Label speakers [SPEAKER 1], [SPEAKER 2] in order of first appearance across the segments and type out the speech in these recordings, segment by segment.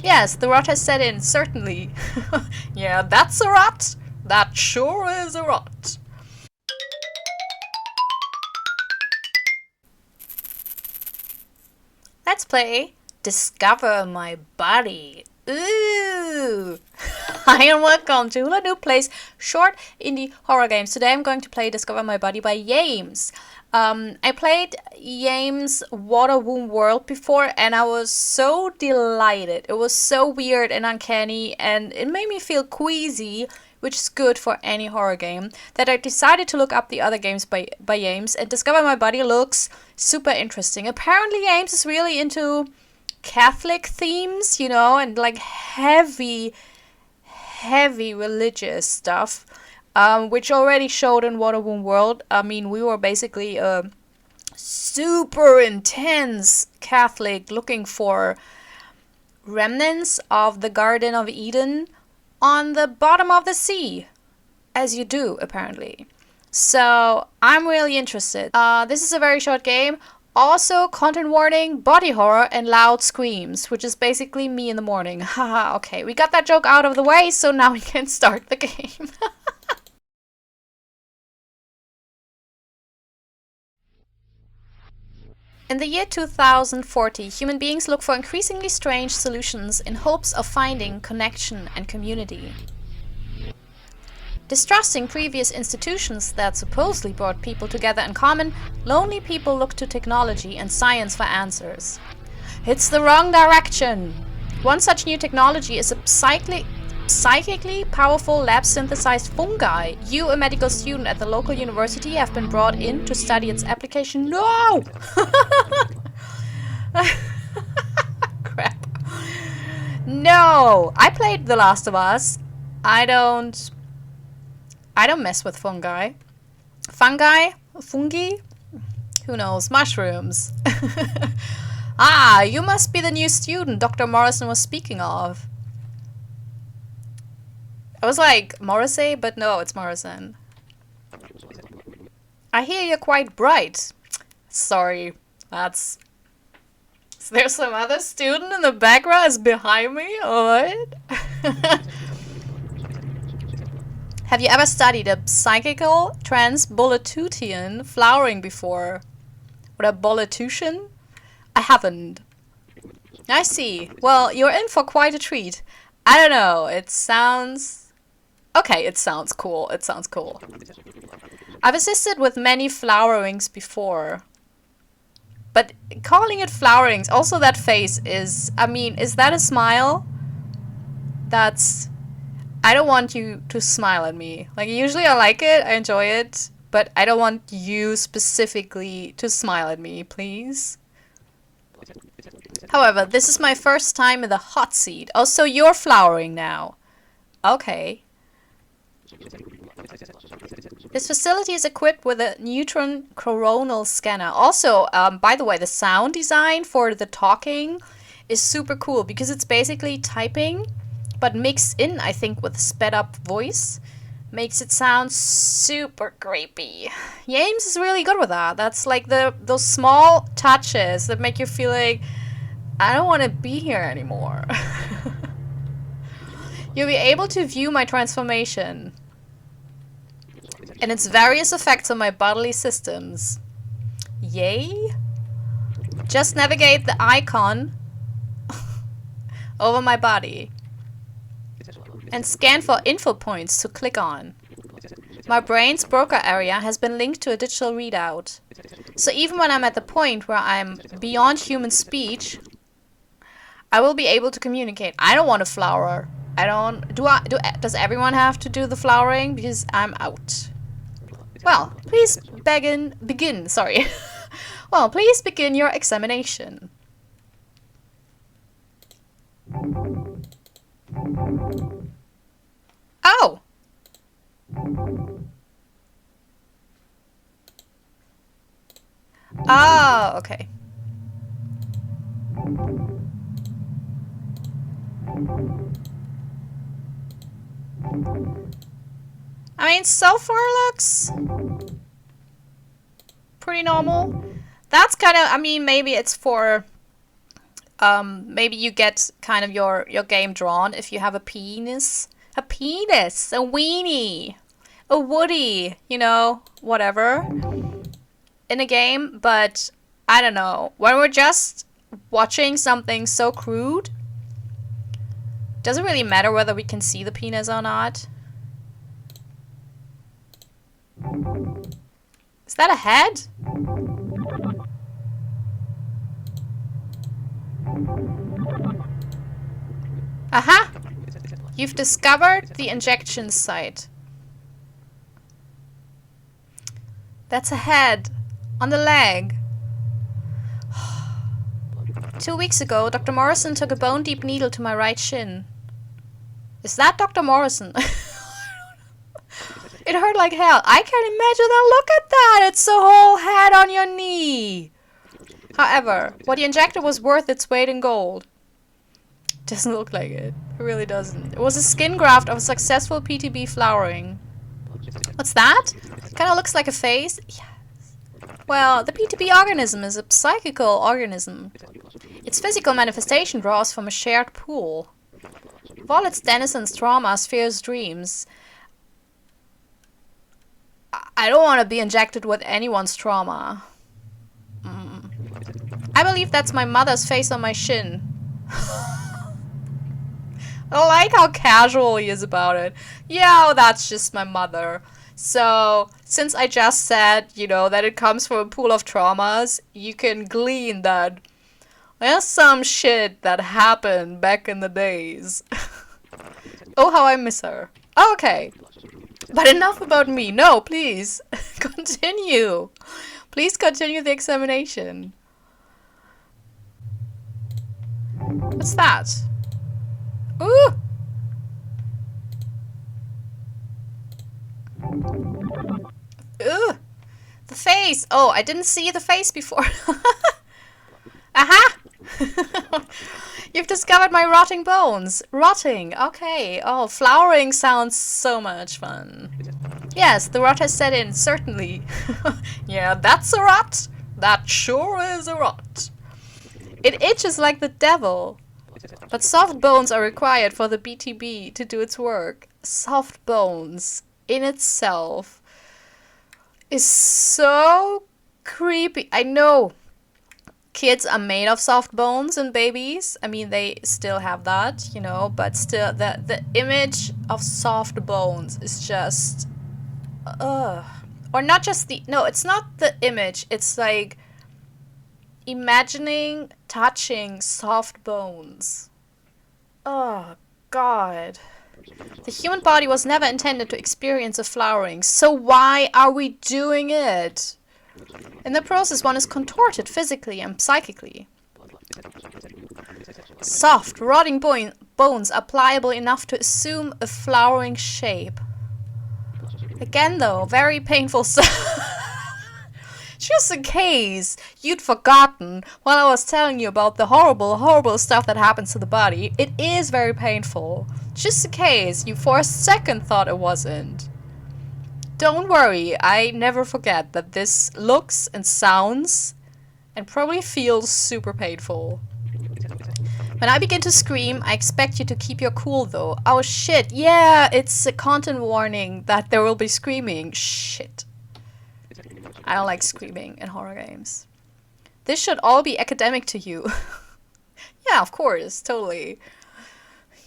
[SPEAKER 1] Yes, the rot has set in, certainly. Yeah, that's a rot. That sure is a rot. Let's play Discover My Body. Ooh! Hi and welcome to Hula Noob Plays short indie horror games. Today I'm going to play Discover My Body by Yames. I played Yames' Water Womb World before and I was so delighted. It was so weird and uncanny and it made me feel queasy, which is good for any horror game, that I decided to look up the other games by Yames, and Discover My Body looks super interesting. Apparently Yames is really into Catholic themes, you know, and like heavy religious stuff, which already showed in Water Womb World. I mean, we were basically a super intense Catholic looking for remnants of the Garden of Eden on the bottom of the sea, as you do, apparently. So I'm really interested. This is a very short game. Also, content warning, body horror, and loud screams, which is basically me in the morning. Haha, okay, we got that joke out of the way, so now we can start the game. In the year 2040, human beings look for increasingly strange solutions in hopes of finding connection and community. Distrusting previous institutions that supposedly brought people together in common, lonely people look to technology and science for answers. It's the wrong direction! One such new technology is a psychically powerful lab-synthesized fungi. You, a medical student at the local university, have been brought in to study its application. No! Crap. No! I played The Last of Us. I don't mess with fungi. Fungi? Fungi? Who knows? Mushrooms. Ah, you must be the new student Dr. Morrison was speaking of. I was like, Morrissey? But no, it's Morrison. I hear you're quite bright. Sorry, that's... Is there some other student in the background is behind me? Alright. Have you ever studied a psychical trans-bolitutian flowering before? Or a bolitution? I haven't. I see. Well, you're in for quite a treat. I don't know, it sounds... Okay, it sounds cool. It sounds cool. I've assisted with many flowerings before. But calling it flowerings, also that face is... I mean, is that a smile? That's... I don't want you to smile at me. Like, usually I like it, I enjoy it, but I don't want you specifically to smile at me, please. However, this is my first time in the hot seat. Oh, so you're flowering now. Okay. This facility is equipped with a neutron coronal scanner. Also, by the way, the sound design for the talking is super cool because it's basically typing, but mixed in, I think, with sped up voice. Makes it sound super creepy. Yames is really good with that. That's like those small touches that make you feel like, I don't want to be here anymore. You'll be able to view my transformation and its various effects on my bodily systems. Yay? Just navigate the icon over my body and scan for info points to click on. My brain's broker area has been linked to a digital readout. So even when I'm at the point where I'm beyond human speech, I will be able to communicate. I don't want to flower. I don't... Does everyone have to do the flowering? Because I'm out. Well, please begin, sorry. Well, please begin your examination. Oh! Oh, okay. I mean, so far looks pretty normal. That's kind of, I mean, maybe it's for maybe you get kind of your game drawn if you have a penis. A penis, a weenie, a woody, you know, whatever, in a game. But I don't know. When we're just watching something so crude, doesn't really matter whether we can see the penis or not. Is that a head? Aha! You've discovered the injection site. That's a head on the leg. 2 weeks ago, Dr. Morrison took a bone-deep needle to my right shin. Is that Dr. Morrison? It hurt like hell. I can't imagine that. Look at that. It's a whole head on your knee. However, what he injected was worth its weight in gold. Doesn't look like it. It really doesn't. It was a skin graft of a successful PTB flowering. What's that? Kind of looks like a face. Yes. Well, the PTB organism is a psychical organism. Its physical manifestation draws from a shared pool. Of all its denizens, traumas, fears, dreams. I don't want to be injected with anyone's trauma. I believe that's my mother's face on my shin. I like how casual he is about it. Yeah, that's just my mother. So, since I just said, you know, that it comes from a pool of traumas, you can glean that there's some shit that happened back in the days. Oh, how I miss her. Okay. But enough about me. No, please. Continue. Please continue the examination. What's that? Ooh! Ooh! The face! Oh, I didn't see the face before. Aha! You've discovered my rotting bones. Rotting, okay. Oh, flowering sounds so much fun. Yes, the rot has set in, certainly. Yeah, that's a rot. That sure is a rot. It itches like the devil. But soft bones are required for the BTB to do its work. Soft bones in itself is so creepy. I know kids are made of soft bones and babies. I mean, they still have that, you know, but still the image of soft bones is just or not just the no, it's not the image. It's like imagining touching soft bones. Oh, God. The human body was never intended to experience a flowering, so why are we doing it? In the process, one is contorted physically and psychically. Soft, rotting bones are pliable enough to assume a flowering shape. Again, though, very painful Just in case you'd forgotten while I was telling you about the horrible, horrible stuff that happens to the body, it is very painful. Just in case you for a second thought it wasn't. Don't worry, I never forget that this looks and sounds and probably feels super painful. When I begin to scream, I expect you to keep your cool though. Oh shit, yeah, it's a content warning that there will be screaming. Shit. I don't like screaming in horror games. This should all be academic to you. Yeah, of course, totally.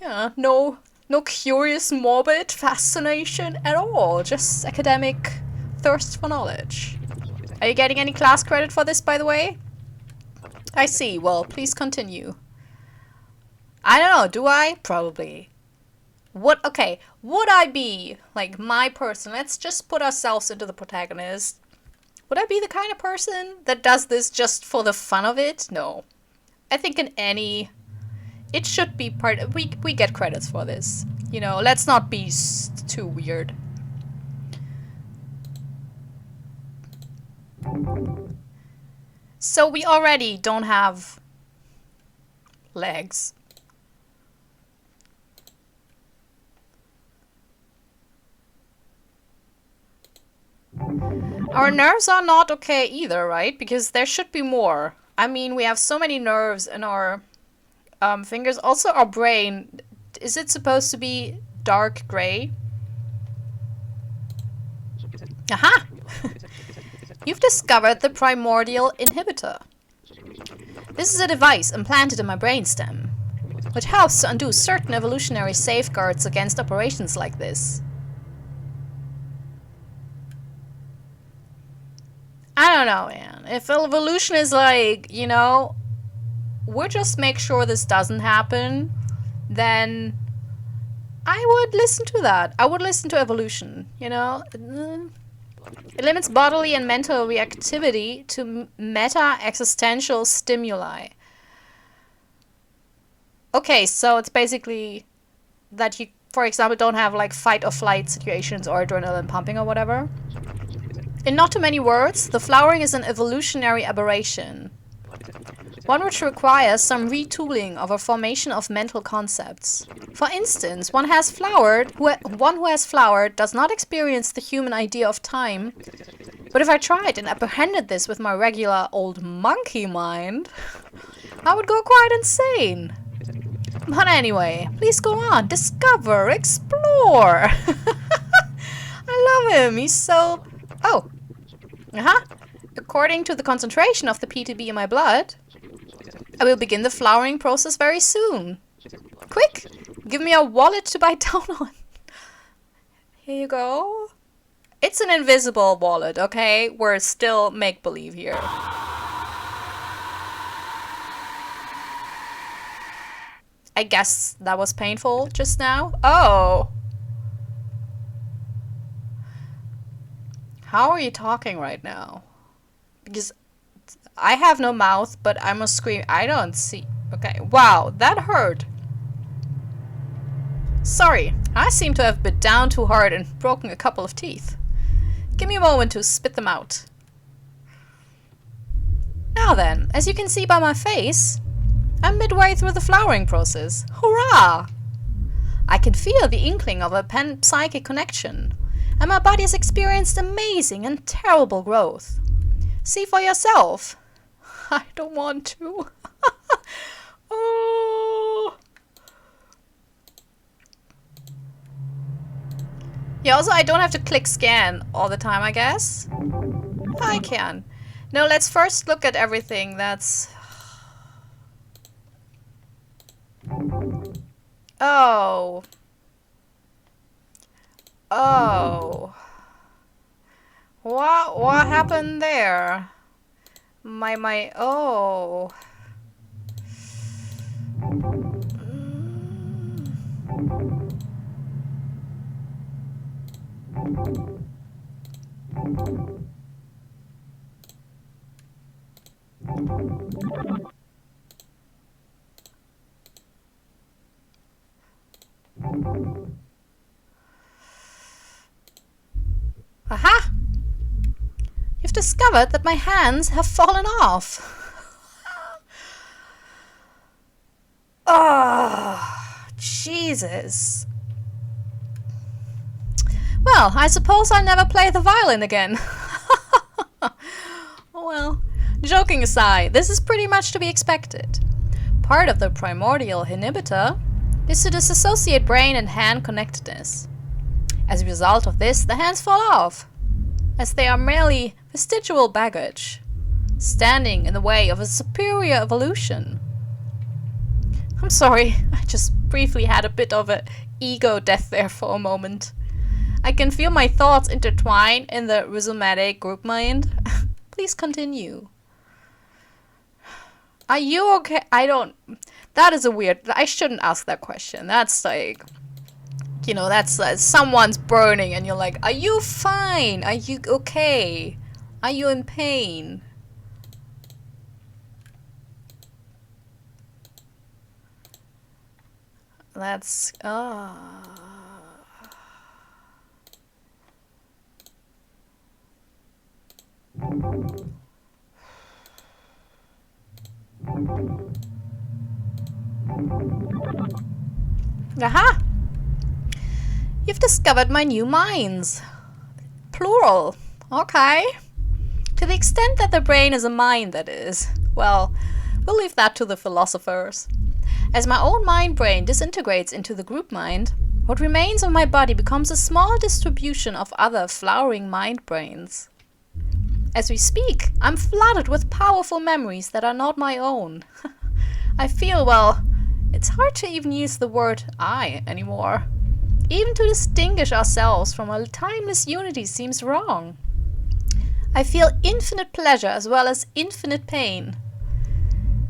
[SPEAKER 1] Yeah, no curious, morbid fascination at all. Just academic thirst for knowledge. Are you getting any class credit for this, by the way? I see. Well, please continue. I don't know. Do I? Probably. Okay, would I be, like, my person? Let's just put ourselves into the protagonist. Would I be the kind of person that does this just for the fun of it? No. I think in any... It should be part... We get credits for this. You know, let's not be too weird. So we already don't have legs. Our nerves are not okay either, right? Because there should be more. I mean, we have so many nerves in our fingers. Also, our brain. Is it supposed to be dark gray? Aha! You've discovered the primordial inhibitor. This is a device implanted in my brainstem, which helps to undo certain evolutionary safeguards against operations like this. I don't know, man. If evolution is like, you know, we'll just make sure this doesn't happen, then I would listen to that. I would listen to evolution, you know? It limits bodily and mental reactivity to meta-existential stimuli. Okay, so it's basically that you, for example, don't have like fight or flight situations or adrenaline pumping or whatever. In not too many words, the flowering is an evolutionary aberration. One which requires some retooling of a formation of mental concepts. For instance, one who has flowered does not experience the human idea of time. But if I tried and apprehended this with my regular old monkey mind, I would go quite insane. But anyway, please go on, discover, explore. I love him, he's so... Oh. According to the concentration of the P2B in my blood, I will begin the flowering process very soon. Quick, give me a wallet to bite down on. Here you go. It's an invisible wallet, okay? We're still make-believe here. I guess that was painful just now. Oh. How are you talking right now? Because I have no mouth, but I must scream. I don't see. Okay. Wow, that hurt. Sorry, I seem to have bit down too hard and broken a couple of teeth. Give me a moment to spit them out. Now then, as you can see by my face, I'm midway through the flowering process. Hurrah! I can feel the inkling of a pan-psychic connection, and my body has experienced amazing and terrible growth. See for yourself. I don't want to. Oh. Yeah, also I don't have to click scan all the time, I guess. I can. No, let's first look at everything that's... Oh. Oh. What happened there? Oh. Aha! You've discovered that my hands have fallen off. Oh, Jesus. Well, I suppose I'll never play the violin again. Well, joking aside, this is pretty much to be expected. Part of the primordial inhibitor is to disassociate brain and hand connectedness. As a result of this, the hands fall off, as they are merely vestigial baggage, standing in the way of a superior evolution. I'm sorry, I just briefly had a bit of an ego death there for a moment. I can feel my thoughts intertwine in the rhizomatic group mind. Please continue. Are you okay? That is a weird... I shouldn't ask that question. That's like... You know, that's someone's burning and you're like, are you fine? Are you okay? Are you in pain? That's... Aha! You've discovered my new minds. Plural. Okay. To the extent that the brain is a mind, that is. Well, we'll leave that to the philosophers. As my own mind brain disintegrates into the group mind, what remains of my body becomes a small distribution of other flowering mind brains. As we speak, I'm flooded with powerful memories that are not my own. I feel, well, it's hard to even use the word I anymore. Even to distinguish ourselves from a timeless unity seems wrong. I feel infinite pleasure as well as infinite pain.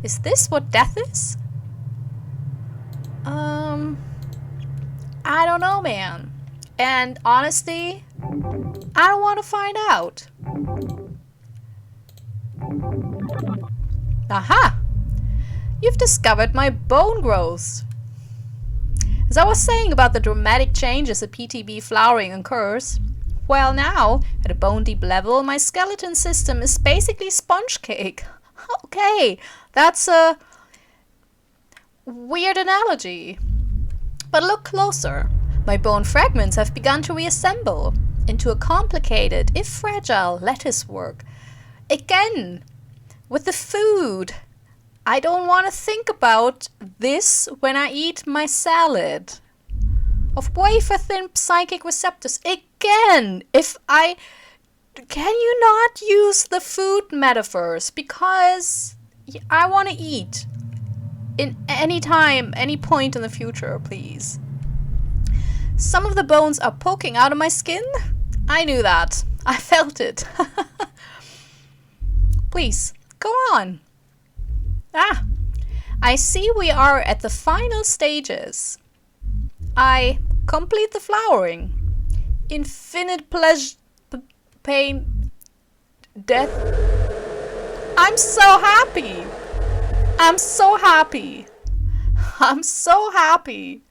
[SPEAKER 1] Is this what death is? I don't know, man. And honestly, I don't want to find out. Aha! You've discovered my bone growth. As I was saying about the dramatic changes a PTB flowering occurs, well now, at a bone deep level, my skeleton system is basically sponge cake. Okay, that's a weird analogy. But look closer. My bone fragments have begun to reassemble into a complicated, if fragile, lattice work. Again, with the food. I don't want to think about this when I eat my salad. Of wafer-thin psychic receptors. Again, can you not use the food metaphors? Because I want to eat. In any time, any point in the future, please. Some of the bones are poking out of my skin. I knew that. I felt it. Please, go on. I see we are at the final stages. I complete the flowering. Infinite pleasure, pain, death. I'm so happy. I'm so happy. I'm so happy.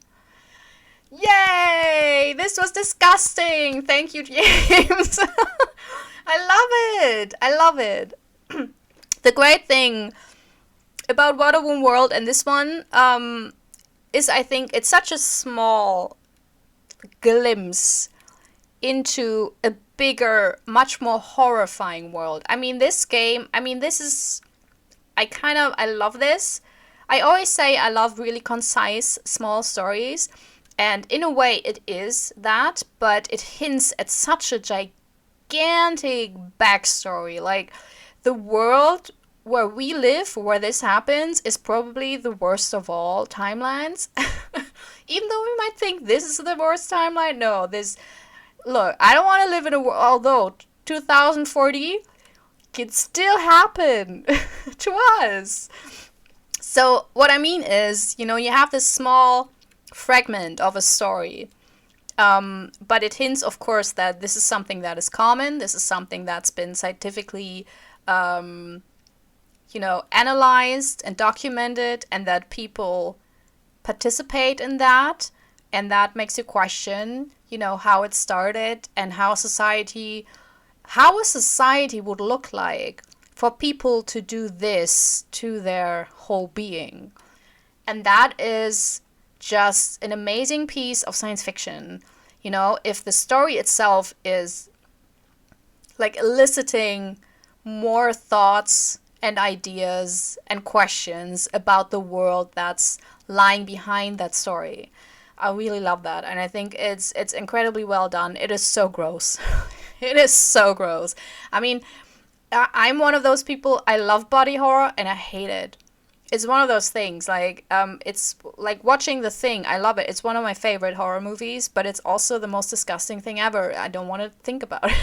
[SPEAKER 1] Yay! This was disgusting. Thank you, James. I love it. I love it. The great thing about Water Womb World and this one is I think it's such a small glimpse into a bigger, much more horrifying world. I mean, this game, this is... I love this. I always say I love really concise, small stories. And in a way it is that, but it hints at such a gigantic backstory. Like, the world where we live, where this happens, is probably the worst of all timelines. Even though we might think this is the worst timeline, no, look, I don't want to live in a world, although 2040 could still happen to us. So what I mean is, you have this small fragment of a story, but it hints, of course, that this is something that is common, this is something that's been scientifically analyzed and documented, and that people participate in that, and that makes you question, how it started and how a society would look like for people to do this to their whole being. And that is just an amazing piece of science fiction. If the story itself is like eliciting more thoughts and ideas and questions about the world that's lying behind that story. I really love that, and I think it's incredibly well done. It is so gross. It is so gross. I'm one of those people, I love body horror and I hate it. It's one of those things, it's like watching The Thing. I love it. It's one of my favorite horror movies, but it's also the most disgusting thing ever. I don't want to think about it.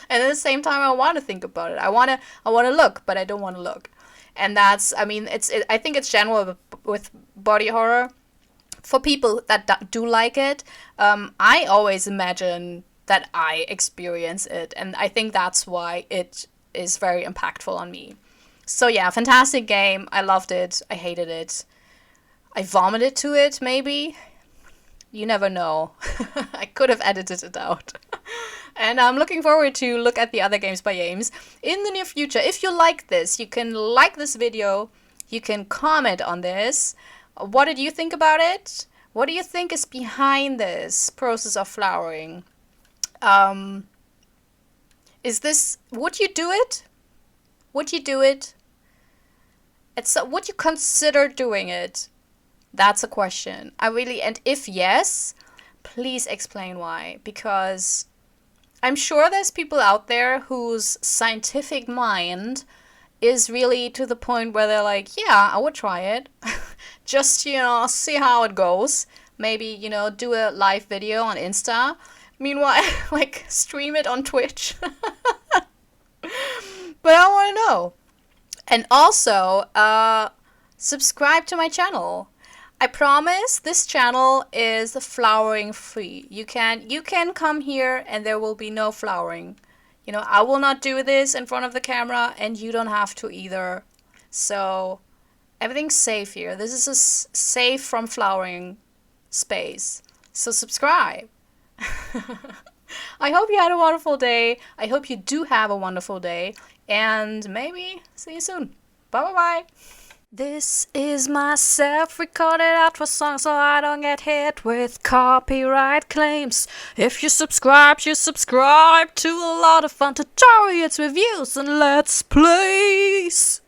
[SPEAKER 1] And at the same time, I want to think about it. I want to look, but I don't want to look. And that's, I think it's general with body horror. For people that do like it, I always imagine that I experience it. And I think that's why it is very impactful on me. So yeah, fantastic game. I loved it. I hated it. I vomited to it, maybe. You never know. I could have edited it out. And I'm looking forward to look at the other games by Yames in the near future. If you like this, you can like this video. You can comment on this. What did you think about it? What do you think is behind this process of flowering? Would you do it? Would you do it? Would you consider doing it? That's a question. And if yes, please explain why. Because I'm sure there's people out there whose scientific mind is really to the point where they're like, yeah, I would try it. Just, see how it goes. Maybe, do a live video on Insta. Meanwhile, like, stream it on Twitch. But I want to know. And also, subscribe to my channel. I promise this channel is flowering free. You can come here and there will be no flowering. I will not do this in front of the camera, and you don't have to either. So everything's safe here. This is a safe from flowering space. So subscribe. I hope you had a wonderful day. I hope you do have a wonderful day. And maybe see you soon. Bye bye bye. This is my self-recorded outro song so I don't get hit with copyright claims. If you subscribe to a lot of fun tutorials, reviews, and let's plays.